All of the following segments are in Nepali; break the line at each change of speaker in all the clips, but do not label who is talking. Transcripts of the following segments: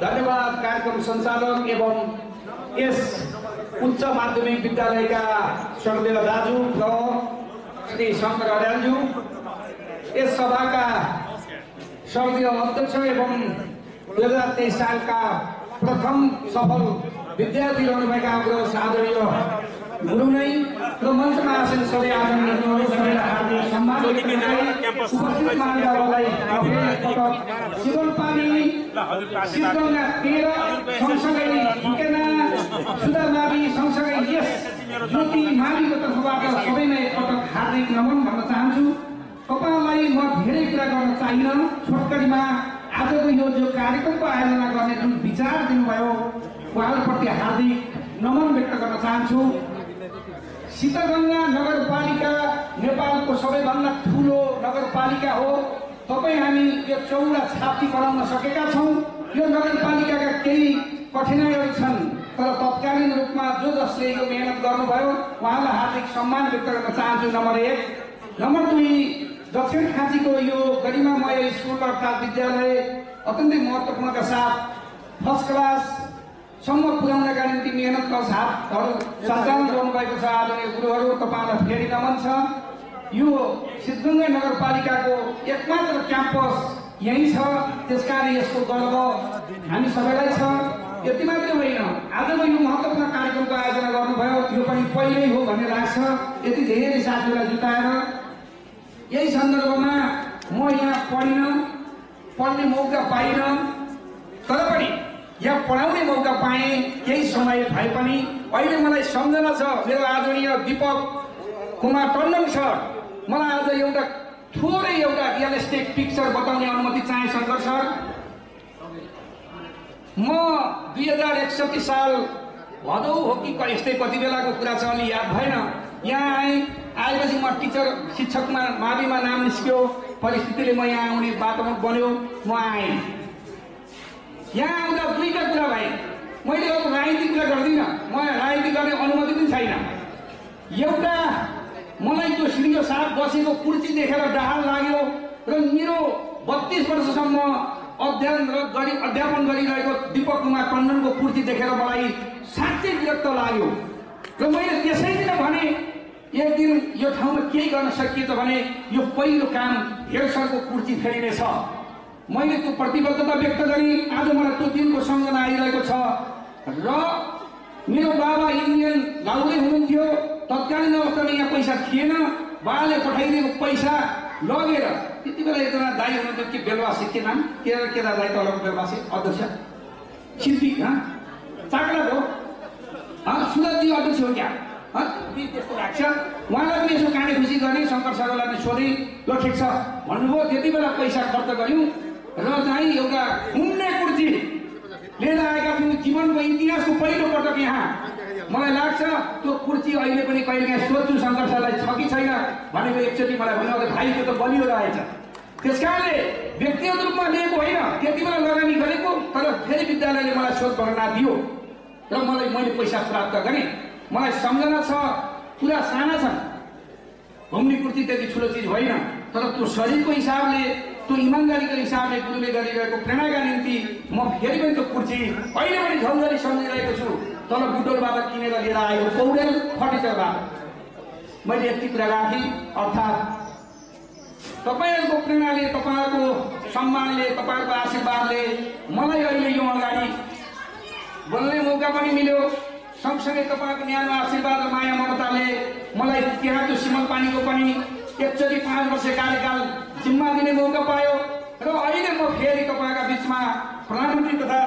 धन्यवाद कार्यक्रम सञ्चालक एवं यस उच्च माध्यमिक विद्यालयका स्वर्गीय दाजु र श्री शङ्कर अर्यालज्यू, यस सभाका स्वर्गीय अध्यक्ष एवं 2023 सालका प्रथम सफल विद्यार्थी रहनुभएका हाम्रो आदरणीय गुरु नै र मञ्चमा आसन सबै आदरणीय सबैलाई हार्दिक सम्मान उपस्थित महानुभावलाई शिवलपानी सिद्धगङ्गा 13 सँगसँगै झुकेना सुधामावि सँगसँगै यस ज्योति माविको तर्फबाट सबैलाई एकपटक हार्दिक नमन भन्न चाहन्छु। तपाईँलाई म धेरै कुरा गर्न चाहिन, छोटकरीमा आजको यो जो कार्यक्रमको आयोजना गर्ने जुन विचार दिनुभयो उहाँहरूप्रति हार्दिक नमन व्यक्त गर्न चाहन्छु। सिद्धगङ्गा नगरपालिका नेपालको सबैभन्दा ठुलो नगरपालिका हो। तपाईँ हामी यो चौडा छाप्ती बनाउन सकेका छौँ। यो नगरपालिकाका केही कठिनाइहरू छन्, तर तत्कालीन रूपमा जो जसले यो मेहनत गर्नुभयो उहाँलाई हार्दिक सम्मान व्यक्त गर्न चाहन्छु। नम्बर 1। नम्बर 2, दक्षिण खाँचीको यो गरिमामय स्कुल अर्थात् विद्यालय अत्यन्तै महत्त्वपूर्णका साथ फर्स्ट क्लाससम्म पुर्याउनका निम्ति मेहनतका साथहरू सञ्चालन गर्नुभएको छ। आदरणीय गुरुहरू, तपाईँलाई फेरि नमन छ। यो सिद्धगङ्गा नगरपालिकाको एकमात्र क्याम्पस यही छ, त्यसकारण यसको गर्व हामी सबैलाई छ। यति मात्रै होइन, आजको यो महत्त्वपूर्ण कार्यक्रमको आयोजना गर्नुभयो यो पनि पहिल्यै हो भन्ने लाग्छ। यति धेरै साथीहरूलाई जुटाएर यही सन्दर्भमा म यहाँ पढ्ने मौका पाइन, तर पनि यहाँ पढाउने मौका पाएँ केही समय भए पनि। अहिले मलाई सम्झना छ मेरो आदरणीय दीपक कुमार टन्डन सर मलाई आज एउटा थोरै एउटा रियलिस्टिक पिक्चर बताउने अनुमति चाहे शङ्कर सर। म 2061 साल भदौ हो कि यस्तै कति बेलाको कुरा छ, अलि याद भएन। यहाँ आएपछि म टिचर शिक्षकमा माविमा नाम निस्क्यो, परिस्थितिले म यहाँ आउने वातावरण बन्यो, म आएँ। यहाँ आउँदा दुईटा कुरा भए। मैले अब राजनीति कुरा गर्दिनँ, म राजनीति गर्ने अनुमति पनि छैन। एउटा, मलाई त्यो सिडीको साथ बसेको कुर्सी देखेर डहाल लाग्यो र मेरो 32 वर्षसम्म अध्यापन गरिरहेको दीपक कुमार टन्डनको कुर्सी देखेर मलाई साँच्चै विरक्त लाग्यो र मैले त्यसै दिन भने एक दिन यो ठाउँमा केही गर्न सकिएछ भने यो पहिलो काम हेरसरको कुर्सी फेरिनेछ। मैले त्यो प्रतिबद्धता व्यक्त गरेँ। आज मलाई त्यो दिनको सम्झना आइरहेको छ र मेरो बाबा इन्डियन लाउदै हुनुहुन्थ्यो। तत्कालीन अवस्थामा यहाँ पैसा थिएन, बाबाले पठाइदिएको पैसा लगेर त्यति बेला एकजना दाई हुनुहुन्थ्यो कि बेलवासी, के नाम केरा दाई तलको बेलवासी अध्यक्ष सिद्धि चाक्राको सुरजी अध्यक्ष हो क्या त्यस्तो लाग्छ। उहाँलाई पनि यसो काने खुसी गर्ने शङ्कर सरलाई पनि सोधेँ, ल ठिक छ भन्नुभयो। त्यति बेला पैसा खर्च गऱ्यौँ र चाहिँ एउटा घुम्ने कुर्सी लिएर आएका थियौँ। जीवनको इतिहासको पहिलो पटक यहाँ मलाई लाग्छ त्यो कुर्सी अहिले पनि कहिलेकाहीँ सोध्छु शङ्कर सरलाई छ कि छैन भनेको एकचोटि मलाई भन्नु भाइ त्यो त बलियो रहेछ। त्यसकारणले व्यक्तिगत रूपमा लिएको होइन, त्यति बेला लगानी गरेको, तर फेरि विद्यालयले मलाई शोध भर्ना दियो र मैले पैसा प्राप्त गरेँ। मलाई सम्झना छ, कुरा साना छन्, घुम्ने कुर्सी त्यति ठुलो चिज होइन, तर त्यो शरीरको हिसाबले त्यो इमान्दारीको हिसाबले गुरुले गरिरहेको प्रेरणाका निम्ति म फेरि पनि त्यो कुर्सी अहिले पनि झन्झरी सम्झिरहेको छु। तल बुटोलबाट किनेर लिएर आएको पौडेल फर्निचरबाट मैले यति कुरा राखेँ। अर्थात् तपाईँहरूको प्रेरणाले, तपाईँहरूको सम्मानले, तपाईँहरूको आशीर्वादले मलाई अहिले यो अगाडि बोल्ने मौका पनि मिल्यो। सँगसँगै तपाईँको न्यानो आशीर्वाद र माया ममताले मलाई त्यहाँ त्यो सिमलपानीको पनि एकचोटि 5 वर्ष कार्यकाल जिम्मा दिने मौका पायो र अहिले म फेरि तपाईँका बिचमा प्रधानमन्त्री तथा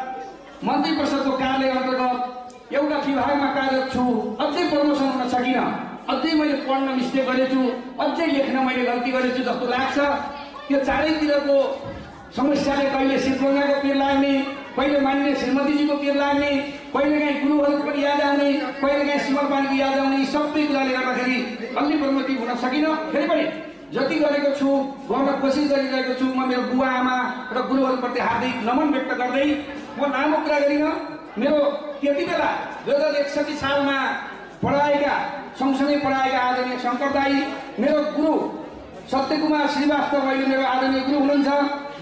मन्त्री परिषदको कार्यालय अन्तर्गत एउटा विभागमा कार्यरत छु। अझै प्रमोसन हुन सकिनँ, अझै मैले पढ्न मिस्टेक गरेछु, अझै लेख्न मैले गल्ती गरेछु जस्तो लाग्छ। त्यो चारैतिरको समस्याले कहिले सिद्धगङ्गाको पिर लाग्ने, कहिले मान्य श्रीमतीजीको पिर लाग्ने, कहिलेकाहीँ गुरुहरूको पनि याद आउने, कहिलेकाहीँ सिमलपानीको याद आउने, यी सबै कुराले गर्दाखेरि अलि प्रगति हुन सकिनँ। फेरि पनि जति गरेको छु, गर्न कोसिस गरिरहेको छु। म मेरो बुवा आमा र गुरुहरूप्रति हार्दिक नमन व्यक्त गर्दै म लामो कुरा गरिनँ। मेरो त्यति बेला 2061 सालमा पढाएका सँगसँगै पढाएका आदरणीय शङ्कर दाई, मेरो गुरु सत्यकुमार श्रीवास्तव अहिले मेरो आदरणीय गुरु हुनुहुन्छ,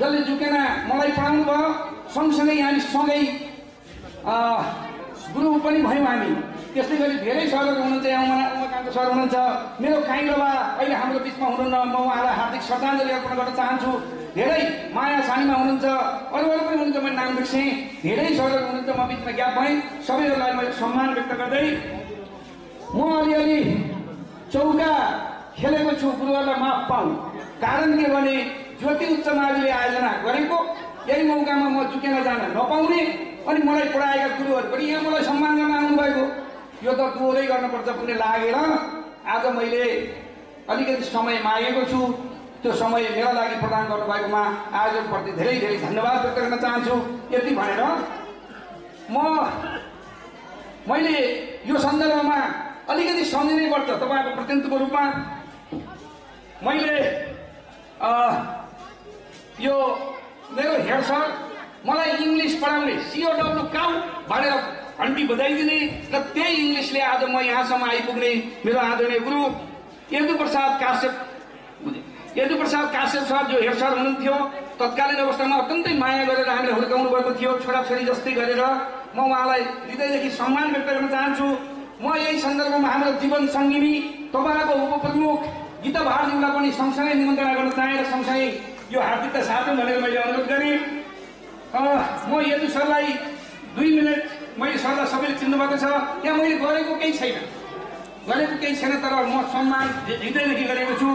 जसले झुकेना मलाई पढाउनु भयो। सँगसँगै हामी सँगै गुरु पनि भयौँ हामी। त्यसै गरी धेरै सरहरू हुनुहुन्छ, यहाँ उमाकान्त सर हुनुहुन्छ, मेरो काइरोबा अहिले हाम्रो बिचमा हुनुहुन्न, म उहाँलाई हार्दिक श्रद्धाञ्जली अर्पण गर्न चाहन्छु। धेरै माया सानीमा हुनुहुन्छ, अरू पनि हुनुहुन्छ, मैले नाम बिर्सेँ, धेरै सरहरू हुनुहुन्छ, म बिचमा ग्याप भएँ। सबैहरूलाई मैले सम्मान व्यक्त गर्दै म अलिअलि चौका खेलेको छु, गुरुहरूलाई माफ पाऊँ। कारण के भने ज्योति उच्च माविले आयोजना गरेको यही मौकामा म चुकेर जान नपाउने अनि मलाई पढाएका गुरुहरू पनि यहाँ मलाई सम्मान गर्न आउनुभएको, यो त दोहोरै गर्नुपर्छ भन्ने लागेर आज मैले अलिकति समय मागेको छु। त्यो समय मेरा लागि प्रदान गर्नुभएकोमा आयोजकप्रति धेरै धेरै धन्यवाद व्यक्त गर्न चाहन्छु। यति भनेर मैले यो सन्दर्भमा अलिकति सम्झिनै पर्छ तपाईँको प्रतिनिधित्वको रूपमा। मैले यो मेरो हेड सर मलाई इङ्ग्लिस पढाउने COW काउ भनेर घन्टी बजाइदिने र त्यही इङ्ग्लिसले आज म यहाँसम्म आइपुग्ने मेरो आदरणीय गुरु यदुप्रसाद काश्यप सर जो हेड सर हुनुहुन्थ्यो, तत्कालीन अवस्थामा अत्यन्तै माया गरेर हामीले हुर्काउनु भएको थियो, छोराछोरी जस्तै गरेर म उहाँलाई हृदयदेखि सम्मान व्यक्त गर्न चाहन्छु। म यही सन्दर्भमा हाम्रो जीवन सङ्गिनी तपाईँको उपप्रमुख गीता भारतीलाई पनि सँगसँगै निमन्त्रणा गर्न चाहेँ र सँगसँगै यो हार्दिकता साथौँ भनेर मैले अनुरोध गरेँ। म यदु सरलाई 2 मिनट मैले सरलाई सबैले चिन्नुभएको छ, यहाँ मैले गरेको केही छैन, तर म सम्मान हृदयदेखि गरेको छु।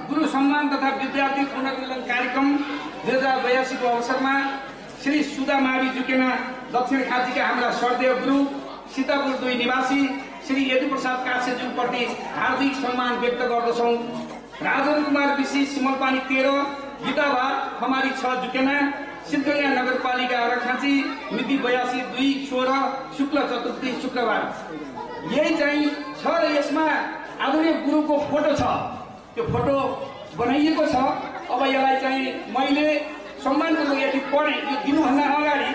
गुरु सम्मान तथा विद्यार्थी पुनर्मिलन कार्यक्रम 2082 को अवसरमा श्री सुधा मावि जुकेना दक्षिण खाँचीका हाम्रा सरदेव गुरु सीतापुर 2 निवासी श्री यदुप्रसाद काश्यपज्यूप्रति हार्दिक सम्मान व्यक्त गर्दछौँ। राजन कुमार विशी सिमलपानी 13 गीताभार खमारी 6 जुकेना सिद्धगङ्गा नगरपालिका अरखाँची मिति 82/2/16 शुक्ल चतुर्थी शुक्रबार। यही चाहिँ छ र यसमा आदरणीय गुरुको फोटो छ, त्यो फोटो बनाइएको छ। अब यसलाई चाहिँ मैले सम्मानपूर्वक यति पढेँ, यो दिनुभन्दा अगाडि